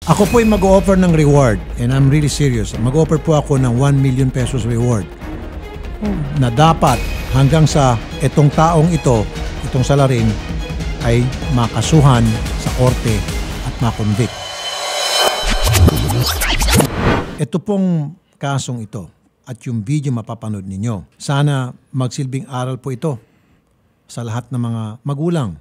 Ako po ay mag-offer ng reward and I'm really serious. Mag-offer po ako ng 1 million pesos reward na dapat hanggang sa itong taong ito, itong salarin, ay makasuhan sa korte at makonvict. Ito pong kasong ito at yung video mapapanood ninyo. Sana magsilbing aral po ito sa lahat ng mga magulang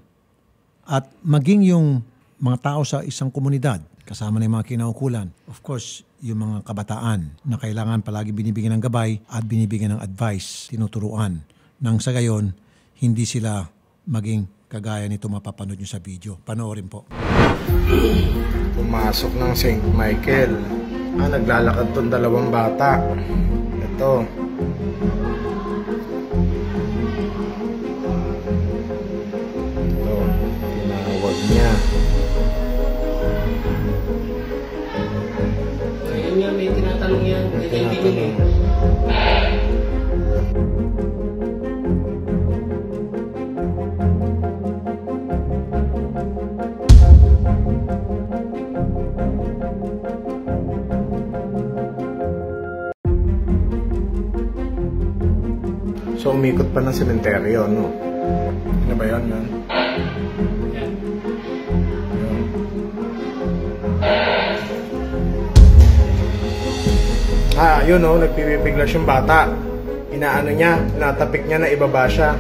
at maging yung mga tao sa isang komunidad kasama ng mga kinaukulan. Of course, yung mga kabataan na kailangan palagi binibigyan ng gabay at binibigyan ng advice, tinuturuan. Nang sa gayon, hindi sila maging kagaya nito mapapanood nyo sa video. Panoorin po. Pumasok ng St. Michael. Naglalakad tong dalawang bata. Ito. Ito. Tinawag niya. Ayun nga, may tinatanong yan. May kaibigan eh. So, umikot pa ng sementeryo, no? Ano ba yun, yun? Yun, no? Nagpipiglas yung bata. Inaano niya, natapik niya na ibaba siya.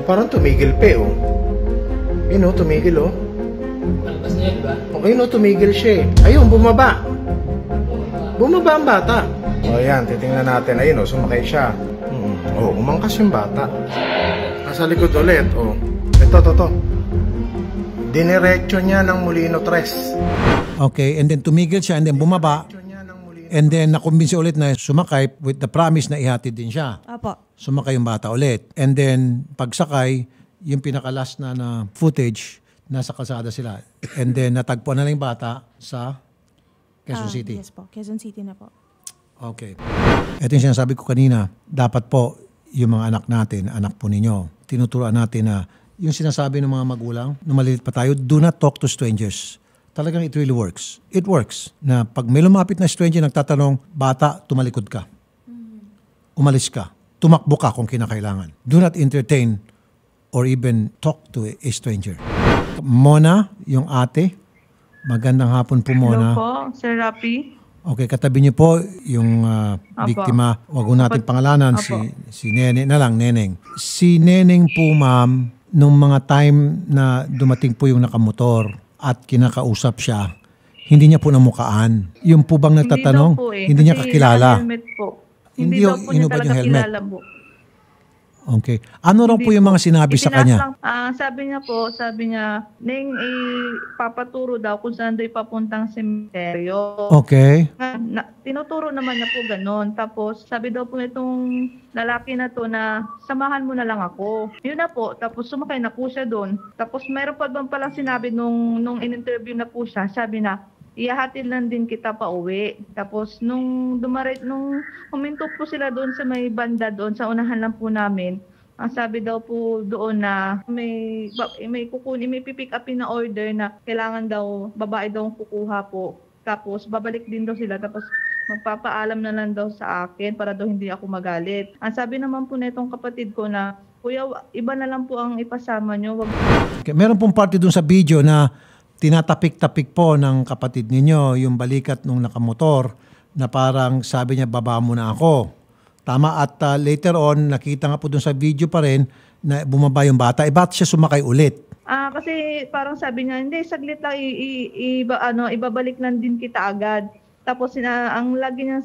Parang tumigil pa, oh. Yun, no? Tumigil, oh. Talpas niya, di ba? Okay, no? Tumigil siya, eh. Ayun, bumaba. Bumaba ang bata. O, yan. Titingnan natin. Ayun, oh. Sumakay siya. Oh, umangkas yung bata. Nasa likod ulit, oh. Ito. Diniretso niya ng Molino 3. Okay, and then tumigil siya and then bumaba. And then nakumbinsi ulit na sumakay with the promise na ihatid din siya. Apo. Sumakay yung bata ulit. And then pagsakay, yung pinakalas na footage, nasa kalsada sila. And then natagpuan na lang yung bata sa Quezon City. Yes po, Quezon City na po. Okay. Ito yung sinasabi ko kanina, dapat po yung mga anak natin, anak po ninyo, tinuturuan natin na yung sinasabi ng mga magulang, nung malilit pa tayo, do not talk to strangers. Talagang it really works. It works. Na pag may lumapit na stranger, nagtatanong, bata, tumalikod ka. Umalis ka. Tumakbo ka kung kinakailangan. Do not entertain or even talk to a stranger. Mona, yung ate, magandang hapon po, Mona. Hello po, Sir Rapi. Okay, katabi niyo po yung biktima. Huwag natin pangalanan, si Nene na lang, Neneng. Si Neneng po, ma'am, nung mga time na dumating po yung nakamotor at kinakausap siya, hindi niya po namukaan. Yung po bang nagtatanong, hindi niya kakilala. Helmet po. Hindi daw po niya talaga kilala po. Okay. Ano raw po yung mga sinabi sa kanya? Sabi niya, Neng, papaturo daw kung saan daw ipapuntang sementeryo. Okay. Tinuturo naman niya po ganon. Tapos sabi daw po itong lalaki na to na samahan mo na lang ako. Yun na po. Tapos sumakay na po siya doon. Tapos mayroon pa bang palang sinabi nung in-interview na po siya, sabi na, ihahatid lang din kita pa uwi. Tapos nung huminto po sila doon sa may banda doon, sa unahan lang po namin, ang sabi daw po doon na may pipick upin na order na kailangan daw, babae daw kukuha po. Tapos babalik din daw sila, tapos magpapaalam na lang daw sa akin para daw hindi ako magalit. Ang sabi naman po na itong kapatid ko na, kuya, iba na lang po ang ipasama nyo. Okay, meron pong parte doon sa video na tinatapik-tapik po ng kapatid ninyo yung balikat nung nakamotor na parang sabi niya, baba mo na ako. Tama, at later on, nakita nga po dun sa video pa rin na bumaba yung bata. Ba't siya sumakay ulit? Kasi parang sabi niya, hindi, saglit lang, ibabalik lang din kita agad. Tapos ang lagi niyang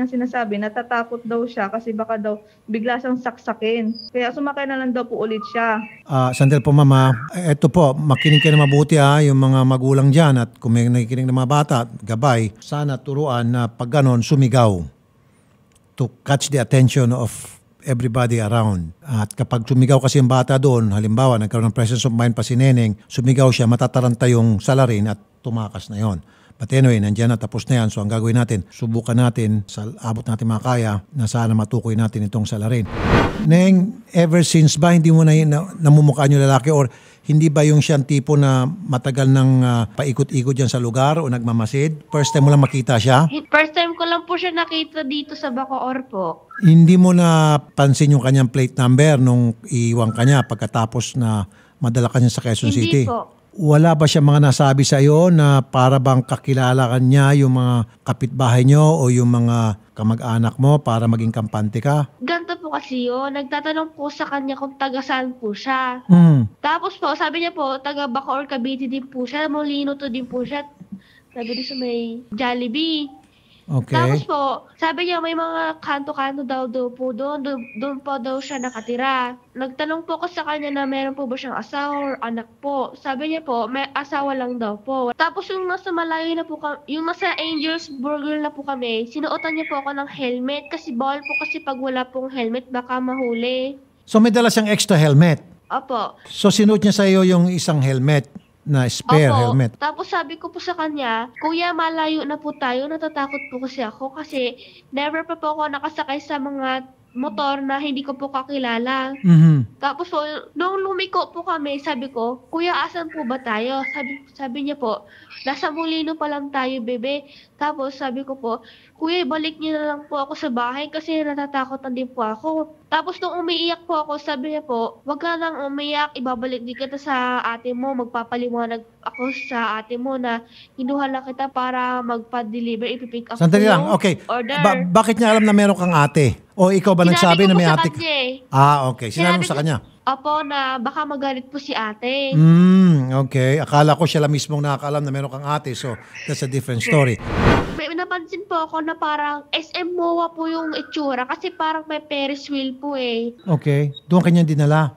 sinasabi, natatakot daw siya kasi baka daw bigla siyang saksakin. Kaya sumakay na lang daw po ulit siya. Sandali po, mama. Ito po, makinig kayo na mabuti yung mga magulang dyan at kung may nakikinig ng mga bata, gabay, sana turuan na pag ganon, sumigaw to catch the attention of everybody around. At kapag sumigaw kasi yung bata doon, halimbawa, nagkaroon ng presence of mind pa si Neneng, sumigaw siya, matataranta yung salarin at tumakas na yon. But anyway, nandiyan na, tapos na yan. So ang gagawin natin, subukan natin sa abot natin makakaya na sana matukoy natin itong salarin. Neng, ever since ba hindi mo na namumukhaan yung lalaki or hindi ba yung siyang tipo na matagal nang paikot-ikot dyan sa lugar o nagmamasid? First time mo lang makita siya? First time ko lang po siya nakita dito sa Bacoor po. Hindi mo na pansin yung kanyang plate number nung iiwan kanya pagkatapos na madala kanya sa Quezon City? Hindi po. Wala ba siya mga nasabi sa iyo na para bang kakilala ka niya yung mga kapitbahay nyo o yung mga kamag-anak mo para maging kampante ka? Ganto po kasi yun. Nagtatanong po sa kanya kung taga saan po siya. Tapos po, sabi niya po, taga Bacoor, Cavite din po siya. Molino to din po siya. Sabi niya sa may Jollibee. Okay. Tapos po, sabi niya may mga kanto-kanto daw po doon. Doon po daw siya nakatira. Nagtanong po ko sa kanya na meron po ba siyang asawa or anak po. Sabi niya po, may asawa lang daw po. Tapos yung nasa malayo na po yung nasa Angels Burger na po kami, sinuotan niya po ako ng helmet kasi bawal po kasi pag wala pong helmet baka mahuli. So may dala siyang extra helmet. Opo. So sinuot niya sa iyo yung isang helmet na spare Opo. helmet. Tapos sabi ko po sa kanya, Kuya, malayo na po tayo. Natatakot po kasi ako kasi never pa po ako nakasakay sa mga motor na hindi ko po kakilala. Tapos po, nung lumiko po kami, sabi ko, Kuya, asan po ba tayo? Sabi niya po, nasa Molino pa lang tayo, bebe. Tapos sabi ko po, Kuya, balik niyo na lang po ako sa bahay kasi natatakot na din po ako. Tapos nung umiiyak po ako, sabi niya po, wag ka nang umiyak, ibabalik din kita sa ate mo, magpapaliwanag ako sa ate mo na kinuha lang kita para magpa-deliver, ipipick up Sandali ko lang, yung okay. order. Bakit niya alam na meron kang ate? O ikaw ba Sinabi nagsabi ko na po may sa ate? kanya eh. Okay. Sinabi mo sa kanya? Opo, na baka magalit po si ate. Okay. Akala ko siya lang mismong nakakaalam na meron kang ate. So, that's a different story. May napansin po ako na parang SM MOA po yung itsura kasi parang may Ferris wheel po eh. Okay. Doon kanya dinala.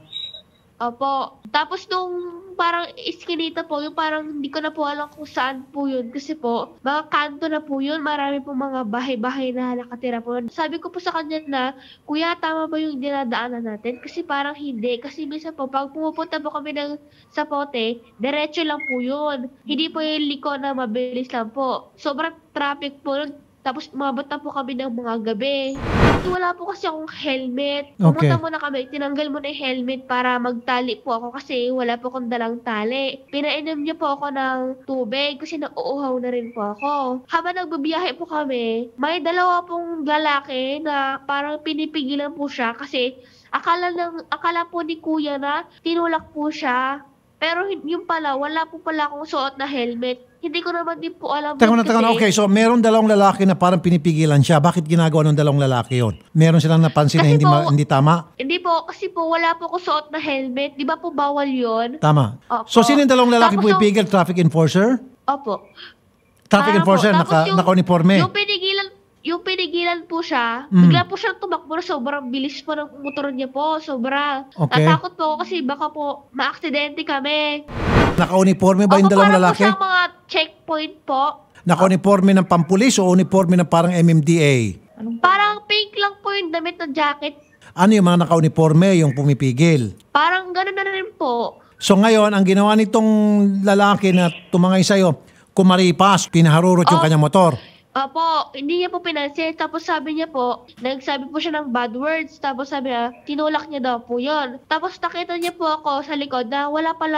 Opo. Tapos nung parang iskinita po, yung parang hindi ko na po alam kung saan po yun. Kasi po, mga kanto na po yun. Marami po mga bahay-bahay na nakatira po. Sabi ko po sa kanya na, Kuya, tama ba yung dinadaanan natin? Kasi parang hindi. Kasi minsan po, pag pumupunta po kami ng Sapote, diretso lang po yun. Hindi po yung liko na mabilis lang po. Sobrang traffic po nun. Tapos umabot na po kami ng mga gabi. Wala po kasi akong helmet. Pumunta muna kami, tinanggal mo na yung helmet para magtali po ako kasi wala po akong dalang tali. Pinainom niya po ako ng tubig kasi nauuhaw na rin po ako. Habang nagbabiyahe po kami, may dalawa pong lalaki na parang pinipigilan po siya kasi akala po ni Kuya na tinulak po siya. Pero yung pala, wala po pala akong suot na helmet. Hindi ko naman din po alam. Teka na. Okay, so meron dalawang lalaki na parang pinipigilan siya. Bakit ginagawa ng dalawang lalaki yon? Meron silang napansin Kasi na po, hindi tama? Hindi po, kasi po wala po ko suot na helmet. Di ba po bawal yon? Tama. Opo. So sino yung dalawang lalaki Tapos pumipigil? Traffic enforcer? Opo. Traffic Parang enforcer, po, tapos naka-uniforme. Yung pinigilan po siya, bigla po siyang tumakbo na sobrang bilis po ng motor niya po, sobra. Okay. Natakot po ako kasi baka po ma-aksidente kami. Naka-uniforme ba yung Opo, dalawang parang lalaki? po siyang mga checkpoint po. Naka-uniforme ng pampulis o uniforme ng parang MMDA? Parang pink lang po yung damit ng jacket. Ano yung mga naka-uniforme, yung pumipigil? Parang gano'n na rin po. So ngayon, ang ginawa nitong lalaki na tumangay sa'yo, kumaripas, pinaharurot yung kanyang motor. Opo, hindi niya po pinansin. Tapos sabi niya po, nagsabi po siya ng bad words. Tapos sabi niya, tinulak niya daw po yun. Tapos nakita niya po ako sa likod na wala pa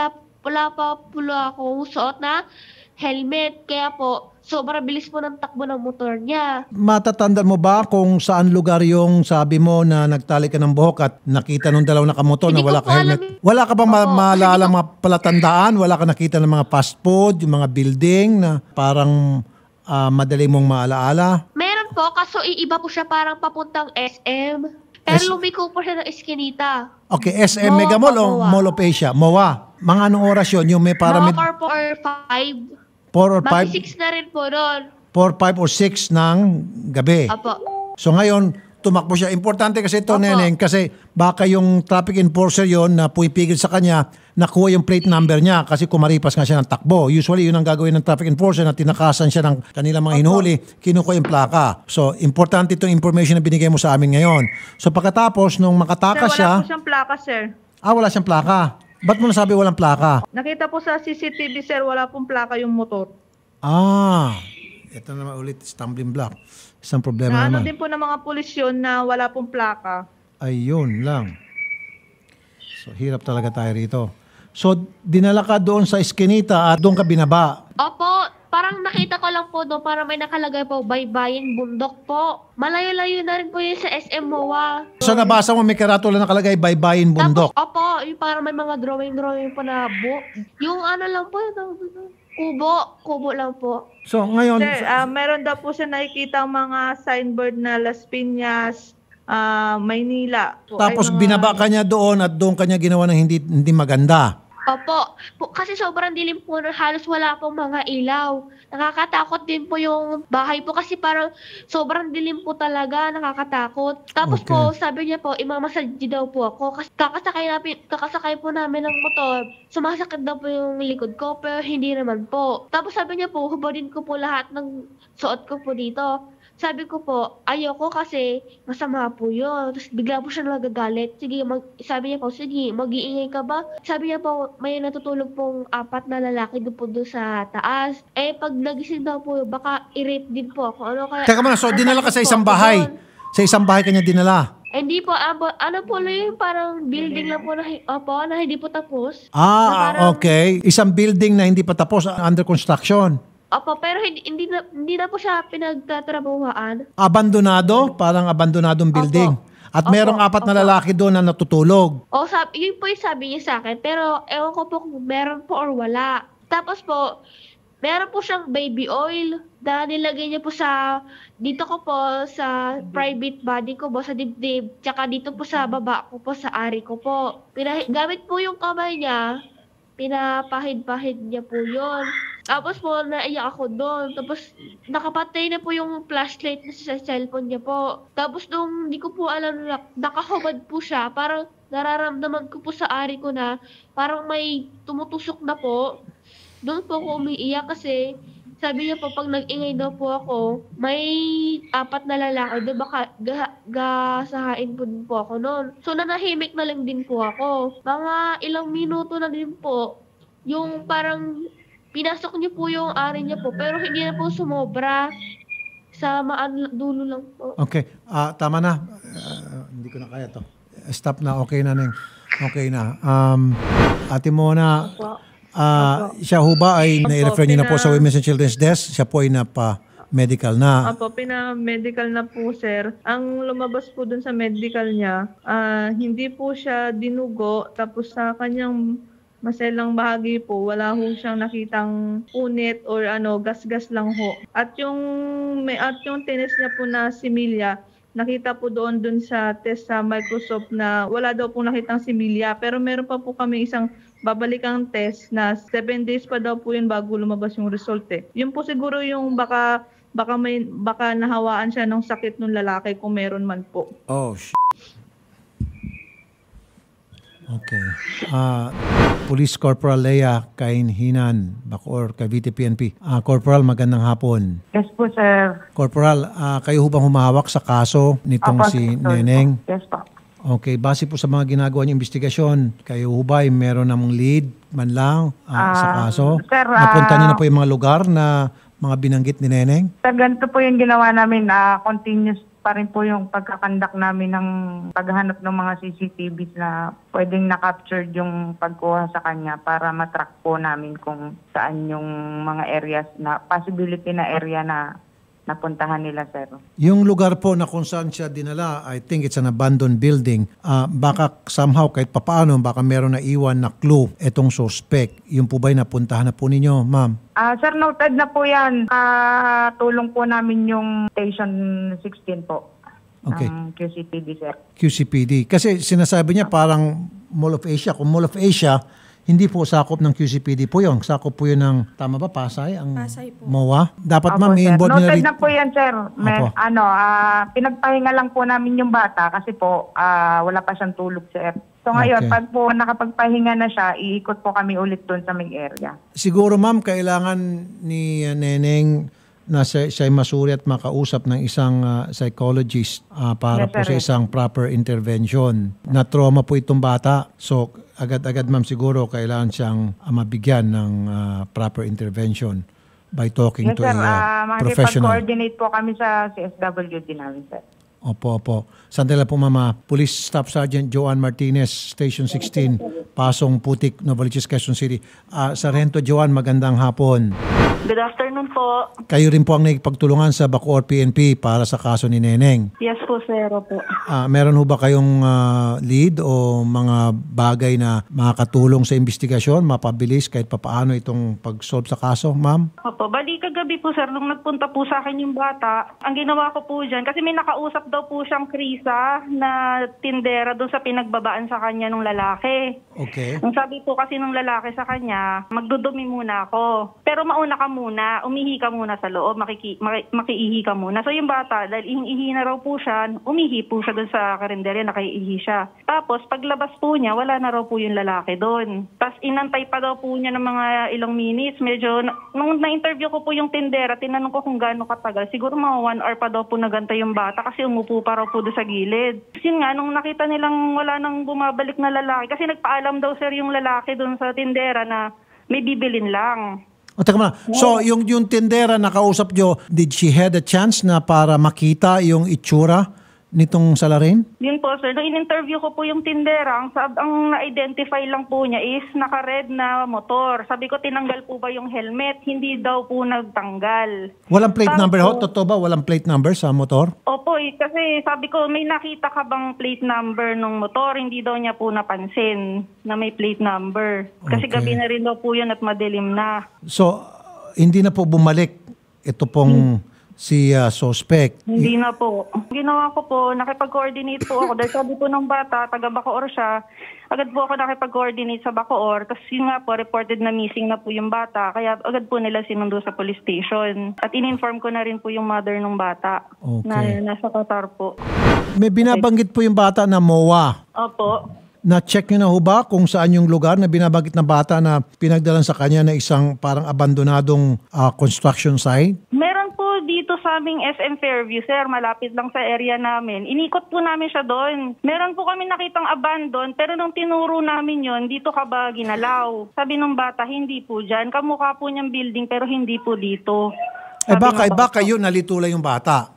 akong suot na helmet. Kaya po, sobrang bilis po ng takbo ng motor niya. Matatandaan mo ba kung saan lugar yung sabi mo na nagtali ka ng buhok at nakita nung dalawang nakamotor na Hindi wala ko ka po helmet? alam. Wala ka bang Opo, maalala mga palatandaan? Wala ka nakita ng mga fast food, yung mga building na parang madali mong maalaala? Meron po, kaso iiba po siya parang papuntang SM. Pero lumiko po siya ng Eskinita. Okay, SM Mega Mall o MOA. Mall of Asia? MOA. Mga anong oras yun? Yung may para Mga 4 or 5. 4 or 5? Baki 6 na rin po doon. 4, 5 or 6 ng gabi. Apo. So ngayon, tumakbo siya. Importante kasi ito, Opo. Neneng, kasi baka yung traffic enforcer yon na pumipigil sa kanya, nakuha yung plate number niya kasi kumaripas nga siya ng takbo. Usually, yun ang gagawin ng traffic enforcer na tinakasan siya ng kanilang mga hinuli, kinukuha yung plaka. So, importante itong information na binigay mo sa amin ngayon. So, pagkatapos, nung Sir, makatakas wala siya, po siyang plaka, sir. wala siyang plaka. Ba't mo nasabi walang plaka? Nakita po sa CCTV, sir, wala pong plaka yung motor. Ito naman ulit, stumbling block. Isang problema Na ano naman. din po ng mga pulis yun na wala pong plaka. Ayun lang. So, hirap talaga tayo rito. So, dinala ka doon sa Eskinita at doon ka binaba. Opo, parang nakita ko lang po doon, parang may nakalagay po, Baybayin Bundok po. Malayo-layo na rin po yun sa SM MOA. So, nabasa mo may karatula nakalagay, Baybayin Bundok. Tapos, opo, yung parang may mga drawing po na book. Yung ano lang po, kubo lang po. So, ngayon, Sir, meron daw po siya nakikita mga signboard na Las Piñas, Maynila. Po, tapos ay mga- binaba ka niya doon at doon kanya ginawa ng hindi maganda. Opo, kasi sobrang dilim po, halos wala pong mga ilaw. Nakakatakot din po yung bahay po kasi parang sobrang dilim po talaga, nakakatakot. Tapos Okay. po, sabi niya po, imamasadji daw po ako. Kasi kakasakay po namin ng motor, sumasakit daw po yung likod ko, pero hindi naman po. Tapos sabi niya po, hubadin ko po lahat ng suot ko po dito. Sabi ko po, ayoko kasi masama po yun. Tapos bigla po siya nagagalit. Sabi niya po, sige, mag-iingay ka ba? Sabi niya po, may natutulog pong 4 na lalaki doon po doon sa taas. Pag nagising daw po, baka i-rape din po ako. Ano kaya? Teka muna, so dinala ka sa natakot isang po ako bahay. doon. Sa isang bahay kanya dinala. Hindi po, ano po yung parang building lang po na hindi po tapos. Na parang- Okay. Isang building na hindi pa tapos, under construction. Opo, pero hindi na po siya pinagtatrabahuan. Abandonado, parang abandonadong building. At Opo, merong 4 na opo. lalaki doon na natutulog. Yun po yung sabi niya sa akin. Pero ewan ko po kung meron po or wala. Tapos po, meron po siyang baby oil na nilagay niya po dito ko po sa private body ko po, sa dibdib. Tsaka dito po sa baba ko po, sa ari ko po. Gamit po yung kamay niya, pinapahid-pahid niya po yun. Tapos po, naiyak ako doon. Tapos, nakapatay na po yung flashlight na sa cellphone niya po. Tapos, nung hindi ko po alam na nakahubad po siya, parang nararamdaman ko po sa ari ko na parang may tumutusok na po. Doon po ako umiiyak kasi sabi niya po, pag nag-ingay daw po ako, may 4 na lalaki doon, baka gasahain po din po ako noon. So, nanahimik na lang din po ako. Mga ilang minuto na din po, yung parang pinasok niyo po yung ari niya po, pero hindi na po sumobra. Sa dulo lang po. Okay. Tama na. Hindi ko na kaya to. Stop na. Okay na, Neng. Okay na. Ate Mona, siya ho ba ay nai-refer niyo na po sa Women's and Children's Desk? Siya po ay napa-medical na. Opo, pina-medical na po, sir. Ang lumabas po dun sa medical niya, hindi po siya dinugo, tapos sa kanyang maselang bahagi po, wala ho siyang nakitang punit or gas-gas lang ho. At yung test niya po na similya, nakita po dun sa test sa Microsoft na wala daw po nakitang similya. Pero meron pa po kami isang babalikang test na 7 days pa daw po yun bago lumabas yung result eh. Yun po siguro yung baka nahawaan siya ng sakit ng lalaki kung meron man po. Oh, Okay. Police Corporal Lea Kainhinan, Bacoor, Cavite PNP. Corporal, magandang hapon. Yes po, sir. Corporal, kayo ho bang humahawak sa kaso nitong Apo, si sir. Neneng? Yes po. Okay, base po sa mga ginagawa niyong investigasyon, kayo ho ba ay meron namang lead man lang sa kaso? sir, Napunta niyo na po yung mga lugar na mga binanggit ni Neneng? Sir, ganito po yung ginawa namin. Continuous pa rin po yung pagkakandak namin ng paghahanap ng mga CCTVs na pwedeng na-captured yung pagkuha sa kanya para matrack po namin kung saan yung mga areas na possibility na area na napuntahan nila, sir. Yung lugar po na kung saan siya dinala, I think it's an abandoned building. Baka somehow kahit papaano, baka meron na iwan na clue itong suspect. Yung po ba'y napuntahan na po ninyo, ma'am? Sir, noted na po yan. Tulong po namin yung Station 16 po. Okay. Ng QCPD, sir. QCPD. Kasi sinasabi niya parang Mall of Asia. Kung Mall of Asia, hindi po sakop ng QCPD po yun. Sakop po yun ng, tama ba, Pasay? Pasay po. MOA? Dapat Opo, ma'am, sir. i-involve nila Noted rin. na po yan, sir. Opo. Pinagpahinga lang po namin yung bata kasi po wala pa siyang tulog, sir. So ngayon, Okay. pag po nakapagpahinga na siya, iikot po kami ulit doon sa may area. Siguro ma'am, kailangan ni Neneng na siya masuri at makausap ng isang psychologist para Yes, po sa sir. isang proper intervention. Na-trauma po itong bata. So, agad-agad ma'am siguro kailangan siyang mabigyan ng proper intervention. by talking Yes, to sir. a professional. Makikipag-coordinate po kami sa CSWD namin, sir. Opo. Sandali lang po, Mama. Police Staff Sergeant Joanne Martinez, Station 16, Pasong Putik, Novaliches, Quezon City. Sargento Joanne, magandang hapon. Good afternoon po. Kayo rin po ang nagpagtulungan sa Bacoor PNP para sa kaso ni Neneng. Yes po, sir. Po. Meron ho ba kayong lead o mga bagay na makakatulong sa investigasyon, mapabilis kahit papaano itong pag-solve sa kaso, ma'am? Opo, bali kagabi po, sir, nung nagpunta po sa akin yung bata, ang ginawa ko po dyan, kasi may nakausap daw po siyang Krisa na tindera doon sa pinagbabaan sa kanya ng lalaki. Okay. Ang sabi po kasi ng lalaki sa kanya, magdudumi muna ako. Pero mauna ka muna, umihi ka muna sa loob, makiihi ka muna. So yung bata, dahil ihi na raw po siya, umihi po siya doon sa karinderya, nakaiihi siya. Tapos paglabas po niya, wala na raw po yung lalaki doon. Tapos inantay pa daw po niya ng mga ilang minutes. Medyo, nung na-interview ko po yung tindera, tinanong ko kung gaano katagal. Siguro mga 1 hour pa daw po nagantay yung bata kasi umupo pa raw po doon sa gilid. Kasi nga, nung nakita nilang wala nang bumabalik na lalaki, kasi nagpaalam daw sir yung lalaki doon sa tindera na may bibilin lang. O, teka muna. So, yung tindera na kausap nyo, did she had a chance na para makita yung itsura nitong salarin? Yun po sir, nung in-interview ko po yung tindera, ang na-identify lang po niya is naka-red na motor. Sabi ko, tinanggal po ba yung helmet? Hindi daw po nagtanggal. Walang plate Tapos, number ho? Totoo ba? Walang plate number sa motor? Opo, kasi sabi ko, may nakita ka bang plate number ng motor? Hindi daw niya po napansin na may plate number. Kasi Okay. gabi na rin daw po yun at madilim na. So, hindi na po bumalik ito pong si suspect. Hindi na po. Ginawa ko po, nakipag-coordinate po ako. Dahil sabi po ng bata, taga Bacoor siya, agad po ako nakipag-coordinate sa Bacoor. Kasi yun nga po, reported na missing na po yung bata. Kaya agad po nila sinundo sa police station. At in-inform ko na rin po yung mother ng bata Okay. na nasa Qatar po. May binabanggit po yung bata na MOA. Opo. Na-check nyo na ho ba kung saan yung lugar na binabanggit ng bata na pinagdalan sa kanya na isang parang abandonadong construction site? Meron po dito sa aming SM Fairview, sir. Malapit lang sa area namin. Inikot po namin siya doon. Meron po kami nakitang abandon, pero nung tinuro namin yon, dito ka ba ginalaw? Sabi ng bata, hindi po dyan. Kamukha po niyang building, pero hindi po dito. Baka yun nalitula yung bata.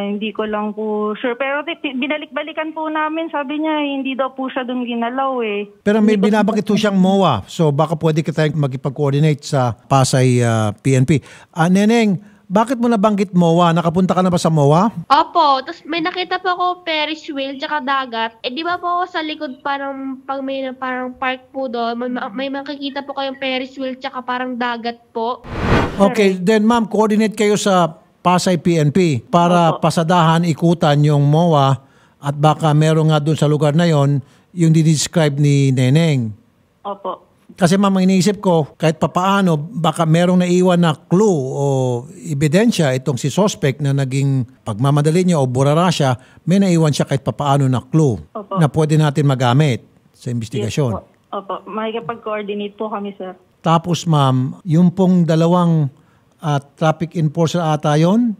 Hindi ko lang po sure. Pero binalik-balikan po namin. Sabi niya, hindi daw po siya doon ginalaw eh. Pero may binabanggit po siyang MOA. So baka pwede ka tayong magipag-coordinate sa Pasay PNP. Neneng, bakit mo nabanggit MOA? Nakapunta ka na ba sa MOA? Opo, tapos may nakita po ako Ferris wheel tsaka dagat. Di ba po ako sa likod parang pag may parang park po doon, may makikita po kayong Ferris wheel tsaka parang dagat po. Okay, then ma'am, coordinate kayo sa Pasay PNP para pasadahan, ikutan yung MOA at baka meron nga doon sa lugar na yon yung didescribe ni Neneng. Opo. Kasi ma'am, iniisip ko, kahit papaano, baka merong naiwan na clue o ebidensya itong si suspect na naging pagmamadali niya o burara siya, may naiwan siya kahit papaano na clue Opo. na pwede natin magamit sa investigasyon. Yes, opo. Makikipag-coordinate po kami, sir. Tapos ma'am, yung pong dalawang traffic enforcer ata yon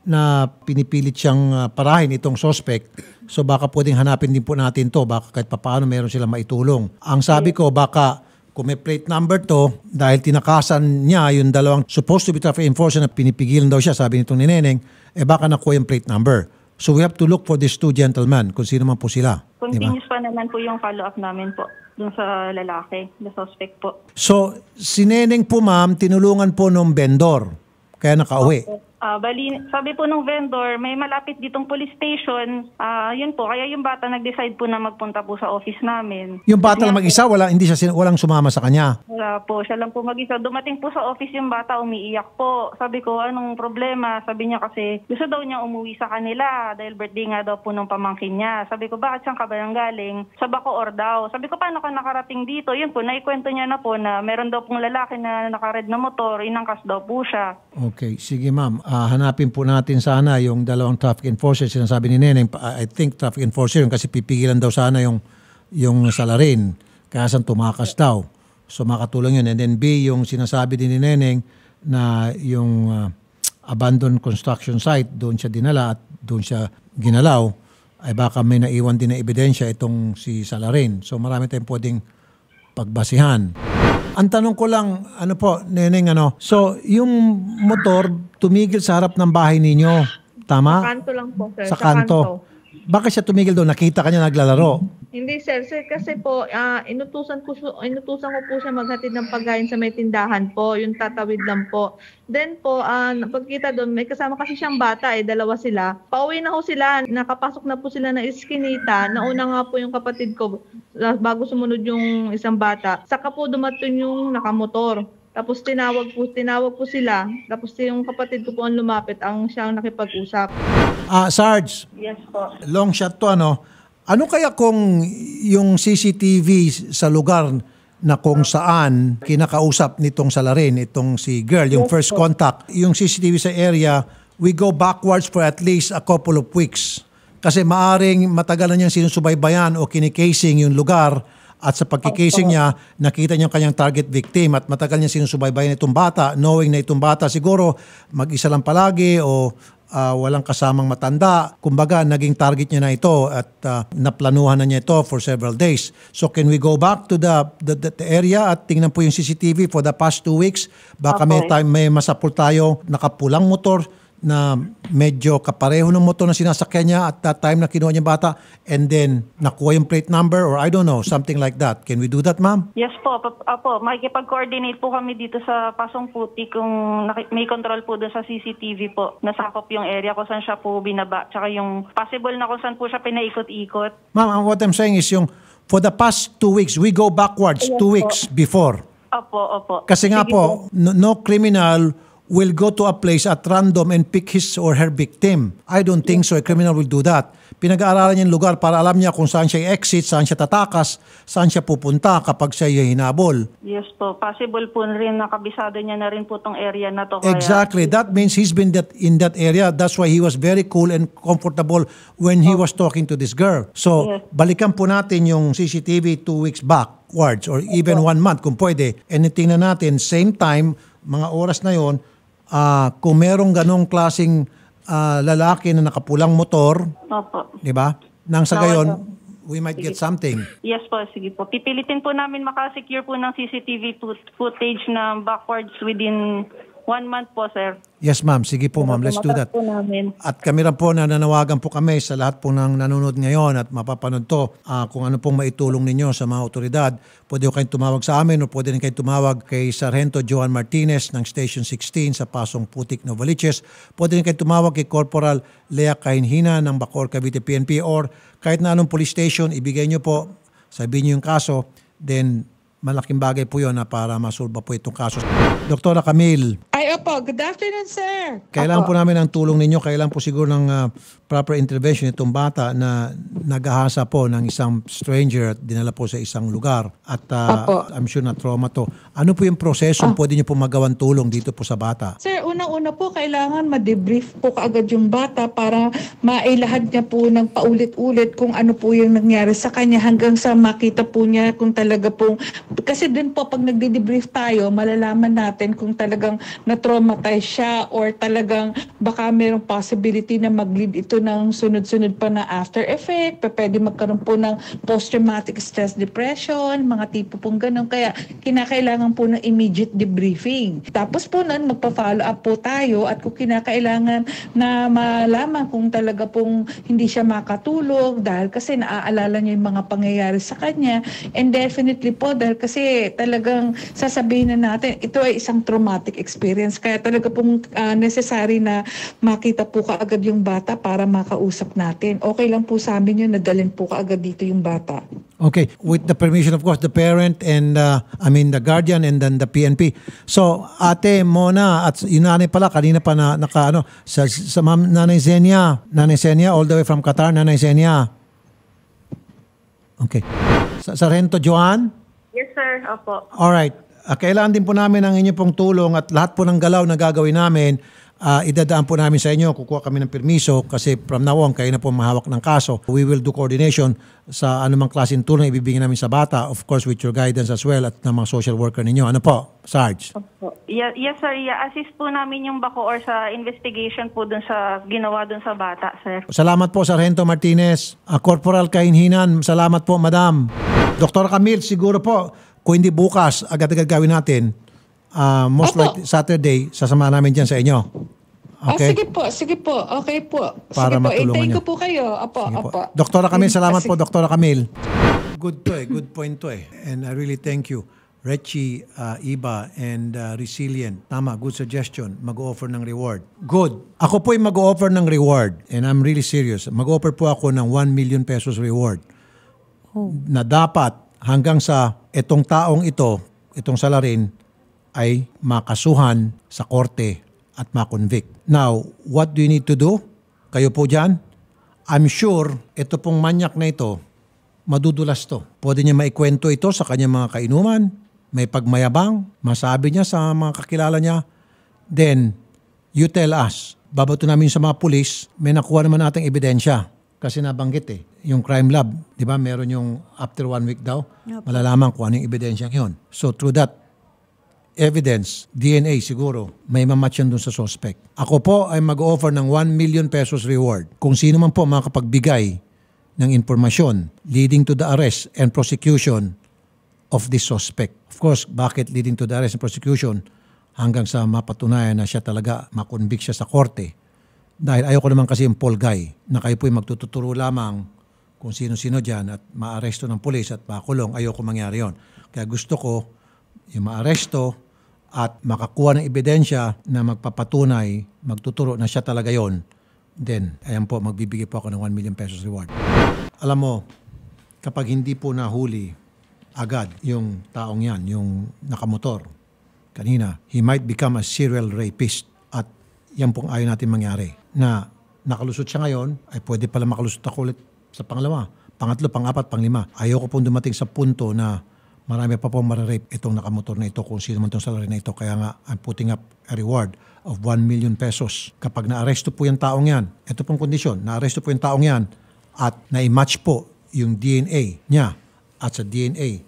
na pinipilit siyang parahin itong suspect. So baka pwedeng hanapin din po natin to. Baka kahit papaano meron silang maitulong. Ang sabi ko, baka kung may plate number to, dahil tinakasan niya yung dalawang supposed to be traffic enforcer na pinipigilan daw siya, sabi nitong ni Neneng, baka nakuha yung plate number. So we have to look for these two gentlemen, kung sino man po sila. Continuous pa naman po yung follow-up namin po dun sa lalaki, the suspect po. So, si Neneng po ma'am, tinulungan po ng vendor. Kaya nakauwi. Bali, sabi po ng vendor, may malapit ditong police station. Yun po, kaya yung bata nag-decide po na magpunta po sa office namin. Yung bata lang mag-isa, walang sumama sa kanya. Wala po, siya lang po mag-isa. Dumating po sa office yung bata, umiiyak po. Sabi ko, anong problema? Sabi niya kasi gusto daw niya umuwi sa kanila dahil birthday nga daw po ng pamangkin niya. Sabi ko, bakit saan ka ba nang galing? Sa Bacoor daw. Sabi ko, paano ka nakarating dito? Yun po, naikwento niya na po na meron daw pong lalaki na naka-red na motor, inangkas daw po siya. Okay, sige ma'am. Hanapin po natin sana yung dalawang traffic enforcer. Sinasabi ni Neneng, I think traffic enforcer yun kasi pipigilan daw sana yung salarin. Kaya saan tumakas daw. So makatulong yun. And then B, yung sinasabi din ni Neneng na yung abandoned construction site, doon siya dinala at doon siya ginalaw, ay baka may naiwan din na ebidensya itong si salarin. So marami tayong pwedeng pagbasihan. Ang tanong ko lang, ano po, Neneng, so yung motor tumigil sa harap ng bahay ninyo, tama? Sa kanto lang po, sir. Sa kanto. Bakit siya tumigil doon? Nakita ka niya naglalaro? Hindi, sir. Kasi po, inutusan ko po siya maghatid ng pagkain sa may tindahan po. Yung tatawid lang po. Then po, pagkita doon, may kasama kasi siyang bata, dalawa sila. Pauwi na ho sila. Nakapasok na po sila ng iskinita. Nauna nga po yung kapatid ko, bago sumunod yung isang bata. Saka po dumating yung nakamotor. Tapos tinawag po sila. Tapos yung kapatid ko po ang lumapit, ang siyang nakipag-usap. Sarge, Yes po. long shot to, ano kaya kung yung CCTV sa lugar na kung saan kinakausap nitong salarin, itong si girl, yung first contact, yung CCTV sa area, we go backwards for at least a couple of weeks. Kasi maaring matagal na niyang sinusubaybayan o kinikasing yung lugar at sa pagkikasing niya, nakita niya yung kanyang target victim at matagal niya sinusubaybayan itong bata, knowing na itong bata siguro mag-isa lang palagi o walang kasamang matanda. Kumbaga, naging target niya na ito at naplanuhan na niya ito for several days. So can we go back to the area at tingnan po yung CCTV for the past 2 weeks? Baka may masapul tayo nakapulang motor na medyo kapareho ng motor na sinasakyan niya at that time na kinuha niya bata and then nakuha yung plate number or I don't know, something like that. Can we do that, ma'am? Yes po. Apo, makikipag-coordinate po kami dito sa Pasong Putik kung may control po doon sa CCTV po. Nasakop yung area kung saan siya po binaba. Tsaka yung possible na kung saan po siya pinaikot-ikot. Ma'am, what I'm saying is yung for the past 2 weeks, we go backwards 2 weeks before. Opo. Kasi nga Sige po, no criminal will go to a place at random and pick his or her victim. I don't think so. A criminal will do that. Pinag-aaralan niya yung lugar para alam niya kung saan siya exit, saan siya tatakas, saan siya pupunta kapag siya hinabol. Yes po. Possible po rin nakabisado niya na rin po tong area na to. Exactly. That means he's been in that area. That's why he was very cool and comfortable when he was talking to this girl. So, balikan po natin yung CCTV 2 weeks backwards or even 1 month kung pwede. And tingnan natin, same time, mga oras na yon, kung merong ganong klaseng lalaki na nakapulang motor, di ba? Nang sa gayon, we might get something. Yes po, sige po. Pipilitin po namin makasecure po ng CCTV footage na backwards within 1 month po, sir. Yes, ma'am. Sige po, ma'am. Let's do that. At kami rin po, nananawagan po kami sa lahat po ng nanonood ngayon at mapapanood to kung ano pong maitulong ninyo sa mga otoridad. Pwede kayong tumawag sa amin o pwede rin kayong tumawag kay Sargento Joan Martinez ng Station 16 sa Pasong Putik, Novaliches. Pwede rin kayong tumawag kay Corporal Lea Kainhina ng Bacoor, Cavite PNP or kahit na anong police station, ibigay nyo po, sabihin nyo yung kaso, then malaking bagay po yun na para masolba po itong kaso. Dr. Camille. Ay, opo. Good afternoon, sir. Kailangan po namin ang tulong ninyo. Kailangan po siguro ng proper intervention itong bata na naghahasa po ng isang stranger at dinala po sa isang lugar. At I'm sure na trauma to. Ano po yung proseso pwede nyo po magawan tulong dito po sa bata? Sir, unang-una po kailangan ma-debrief po kaagad yung bata para mailahad niya po ng paulit-ulit kung ano po yung nangyari sa kanya hanggang sa makita po niya kung talaga po. Kasi din po pag nagde-debrief tayo, malalaman natin kung talagang na-traumatize siya or talagang baka mayroong possibility na mag-lead ito ng sunod-sunod pa na after effect, pwede magkaroon po ng post-traumatic stress depression, mga tipo pong ganun. Kaya kinakailangan po ng immediate debriefing. Tapos po nun, magpa-follow up po tayo at kung kinakailangan na malaman kung talaga pong hindi siya makatulog dahil kasi naaalala niya yung mga pangyayari sa kanya. And definitely po, dahil kasi talagang sasabihin na natin, ito ay isang traumatic experience. Kaya talaga pong necessary na makita po kaagad yung bata para makausap natin. Okay lang po sa amin yun, nadalhin po kaagad dito yung bata. Okay, with the permission of course the parent and the guardian and then the PNP. So Ate Mona at yung nanay pala kanina pa na sa Ma'am Nanay Zenia all the way from Qatar, Nanay Zenia. Okay. Sargento Joan? Yes, sir. Opo. All right. Kailangan din po namin ang inyong pong tulong at lahat po ng galaw na gagawin namin idadaan po namin sa inyo, kukuha kami ng permiso kasi from now on, kayo na po mahawak ng kaso. We will do coordination sa anumang klaseng tulong ibibigay namin sa bata, of course with your guidance as well at ng mga social worker ninyo. Ano po, Sarge? Yes, sir. Assist po namin yung Bacoor sa investigation po dun sa ginawa dun sa bata, sir. Salamat po, Sargento Martinez. Corporal Kainhinan, salamat po, Madam. Dr. Camille, siguro po, Kung hindi bukas, agad-agad gawin natin. Most likely Saturday, sasama namin dyan sa inyo. Okay? Sige po. Okay po. Para Sige po, matulungan hintayin niyo. ko po kayo. Apo. Doktora Camille, salamat po, Doktora Camille. Good to good point to And I really thank you. Reggie, Iba, and Resilient. Tama, good suggestion. Mag-offer ng reward. Good. Ako po ay mag-offer ng reward. And I'm really serious. Mag-offer po ako ng 1 million pesos reward. Na dapat hanggang sa itong taong ito, itong salarin, ay makasuhan sa korte at makonvict. Now, what do you need to do? Kayo po dyan? I'm sure ito pong manyak na ito, madudulas to. Pwede niya maikwento ito sa kanyang mga kainuman, may pagmayabang, masabi niya sa mga kakilala niya. Then, you tell us, babato namin sa mga pulis, may nakuha naman nating ebidensya. Kasi nabanggit yung crime lab, di ba, meron yung after 1 week daw, malalaman kung ano yung ebidensya yun. So, through that evidence, DNA siguro, may mamatch yan dun sa suspect. Ako po ay mag-offer ng 1 million pesos reward. Kung sino man po makapagbigay ng informasyon leading to the arrest and prosecution of this suspect. Of course, bakit leading to the arrest and prosecution? Hanggang sa mapatunayan na siya talaga, makonvict siya sa korte. Dahil ayoko naman kasi yung Paul Guy, na kayo po'y magtututuro lamang kung sino-sino dyan at maaresto ng pulis at makulong. Ayoko mangyari yon. Kaya gusto ko yung maaresto at makakuha ng ebidensya na magpapatunay, magtuturo na siya talaga yon. Then, ayan po, magbibigay po ako ng 1 million pesos reward. Alam mo, kapag hindi po nahuli agad yung taong yan, yung nakamotor, kanina, he might become a serial rapist at yan pong ayaw natin mangyari. Na nakalusot siya ngayon, ay pwede pala makalusot ako ulit sa pangalawa, pangatlo, pangapat, panglima. Ayoko pong dumating sa punto na marami pa pong mararape itong nakamotor na ito kung sino man itong salary na ito. Kaya nga, I'm putting up a reward of 1 million pesos. Kapag na-aresto po yung taong yan, ito pong kondisyon, na-aresto po yung taong yan at na-match po yung DNA niya at sa DNA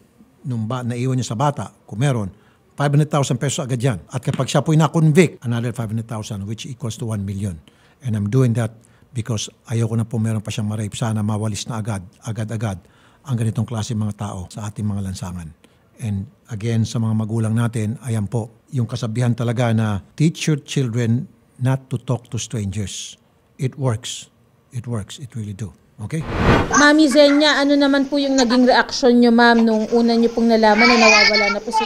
nung naiwan niya sa bata, kung meron, 500,000 pesos agad yan. At kapag siya po na-convict, another 500,000 which equals to 1 million. And I'm doing that because ayoko na po meron pa siyang ma-rape. Sana mawalis na agad-agad ang ganitong klase mga tao sa ating mga lansangan. And again, sa mga magulang natin, ayan po, yung kasabihan talaga na teach your children not to talk to strangers. It works. It works. It really do. Okay? Mami Zenya, ano naman po yung naging reaction nyo, ma'am, nung una nyo pong nalaman na nawawala na po si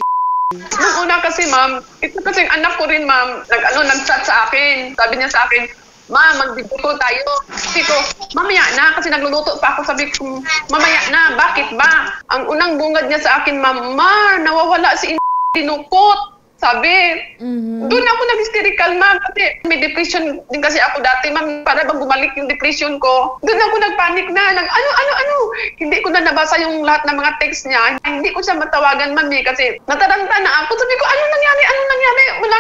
Nung una kasi, ma'am, ito kasing anak ko rin, ma'am, nag-chat sa akin. Sabi niya sa akin, "Ma, mag-video call tayo." Sabi ko, "Mamaya na," kasi nagluluto pa ako. Sabi ko, "Mamaya na, bakit ba?" Ang unang bungad niya sa akin, "Ma'am, nawawala si dinukot." Sabi, doon ako nag-hysterical, ma'am, kasi may depression din kasi ako dati, ma'am, para bang bumalik yung depression ko. Doon ako nagpanik na, ano, hindi ko na nabasa yung lahat ng mga text niya. Hindi ko siya matawagan, ma'am, kasi nataranta na ako. Sabi ko, ano nangyari? Wala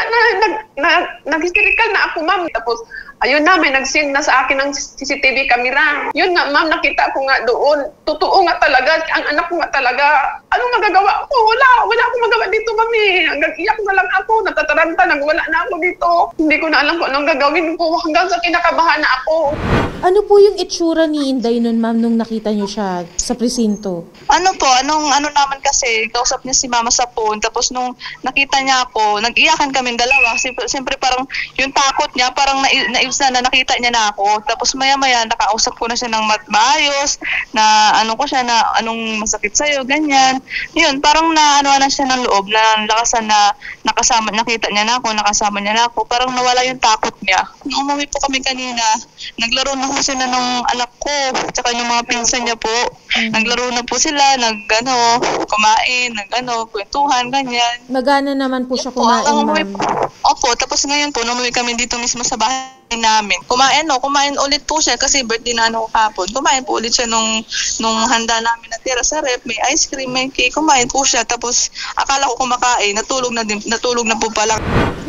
na, nag-hysterical na ako, ma'am. Tapos, ayun na, may nag-send na sa akin ng CCTV camera. Yun nga, ma'am, nakita ko nga doon. Totoo nga talaga, ang anak ko nga talaga. Anong magagawa ko? Wala akong magawa dito, mami. Hanggang iyak na lang ako, natataranta, nagwala na ako dito. Hindi ko na alam kung anong gagawin ko hanggang sa kinakabahan na ako. Ano po yung itsura ni Inday nun, ma'am, nung nakita niyo siya sa presinto? Ano naman kasi, kausap niya si mama sa phone, tapos nung nakita niya ako, nag-iyakan kaming dalawa. Siyempre parang yung takot niya, parang naives na nakita niya na ako. Tapos maya-maya, nakausap ko na siya ng maayos, na ano ko siya, na anong masakit sa'yo, ganyan. Yun, parang na siya ng loob, na lakasan na nakita niya na ako, nakasama niya na ako. Parang nawala yung takot niya. Nung umuwi po kami kanina, naglaro na po sila ng anak ko, tsaka yung mga pinsan niya po. Naglaro na po sila, kumain, kwentuhan, ganyan. Magana naman po siya kumain, ma'am. Opo, tapos ngayon po, umuwi kami dito mismo sa bahay namin. Kumain ulit po siya kasi birthday na kapon. Kumain po ulit siya nung handa namin na tira sa rep, may ice cream, may cake. Kumain po siya, tapos akala ko kumakain, natulog na po pala.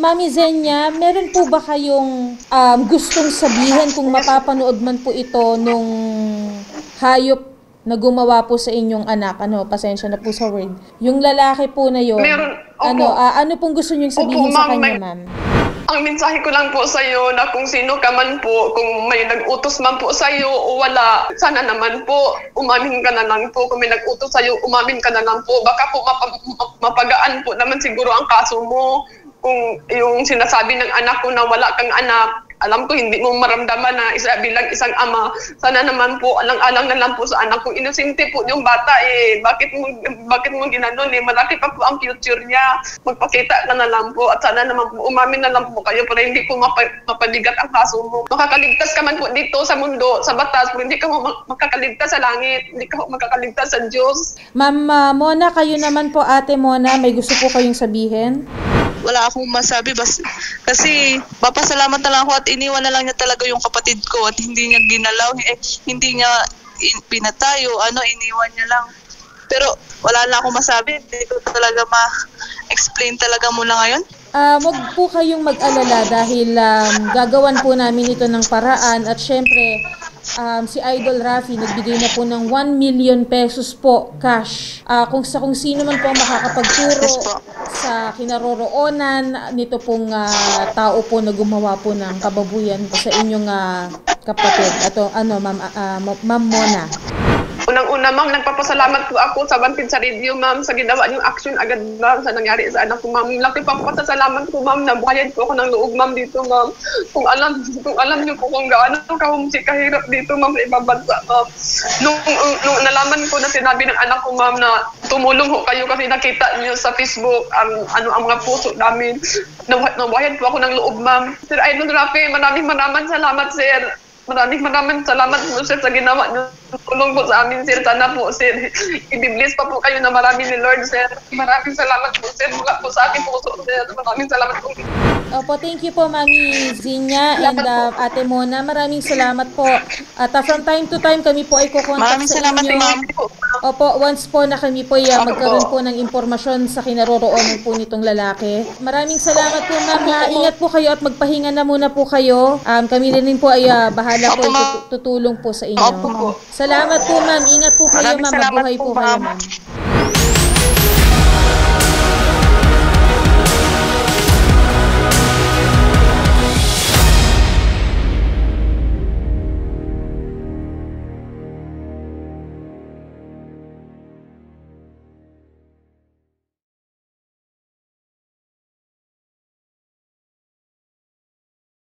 Mami Zenya, meron po ba kayong gustong sabihin kung mapapanood man po ito nung hayop na gumawa po sa inyong anak? Pasensya na po sa word. Yung lalaki po na yun, ano pong gusto niyong sabihin sa kanya, ma'am? Ang mensahe ko lang po sa iyo na kung sino ka man po, kung may nag-utos man po sa iyo o wala, sana naman po, umamin ka na lang po. Kung may nag-utos sa iyo, umamin ka na lang po. Baka po mapagaan po naman siguro ang kaso mo. Kung yung sinasabi ng anak ko na wala kang anak, alam ko hindi mo maramdaman na bilang isang ama. Sana naman po, alang-alang na lang po sa anak ko. Inosente po yung bata eh. Bakit mo ginanon eh? Malaki pa po ang future niya. Magpakita ka na lang po. At sana naman po, umamin na lang po kayo para hindi po mapabigat ang kaso mo. Makakaligtas ka man po dito sa mundo, sa batas. Pero hindi ka makakaligtas sa langit. Hindi ka makakaligtas sa Diyos. Ma'am Mona, kayo naman po, Ate Mona, may gusto po kayong sabihin? Wala akong masabi kasi papasalamat na lang ako at iniwan na lang niya talaga yung kapatid ko at hindi niya ginalaw, hindi niya pinatayo, iniwan niya lang. Pero wala na akong masabi, hindi ko talaga ma-explain talaga muna ngayon. Wag po kayong mag-alala dahil gagawan po namin ito ng paraan at syempre si Idol Rafi nagbigay na po ng 1 million pesos po cash. Kung sino man po ang makakapagturo sa kinaroroonan nito pong tao po na gumawa po ng kababuyan po sa inyong kapatid. Ma'am Mona. Unang-una, ma'am, nagpapasalamat po ako sa Bantid sa Radio, ma'am, sa ginawa niyong action agad, ma'am, sa nangyari sa anak ko, ma'am. Laki pa po pasasalamat ko, ma'am, nabuhayan po ako ng loob, ma'am, dito, ma'am. Kung alam niyo po kung gaano kahumsi kahirap dito, ma'am, sa ibang bansa, ma'am. Nung nalaman ko na sinabi ng anak ko, ma'am, na tumulong ho kayo kasi nakita niyo sa Facebook ang mga puso namin. Nabuhayan po ako ng loob, ma'am. Sir Idol Rafi, maraming salamat, sir. Maraming salamat po, sir, sa ginawa niyo. Tulong po sa amin, sir. Sana po, sir, i-bless pa po kayo na marami ni Lord, sir. Maraming salamat po, sir. Mula po sa aking puso, sir. Maraming salamat po. Opo, thank you po, Mami Zinya and Ate Mona. Maraming salamat po. At from time to time, kami po ay kukontak sa inyo. Maraming salamat, ma'am. Opo, once po na kami po magkaroon po ng impormasyon sa kinaroroonan po nitong lalaki. Maraming salamat po, ma'am. Ingat po kayo at magpahinga na muna po kayo. Kami rin po ay bahala po tutulong po sa inyo. Salamat po, ma'am. Ingat po kayo, ma'am. Mabuhay po kayo, ma'am.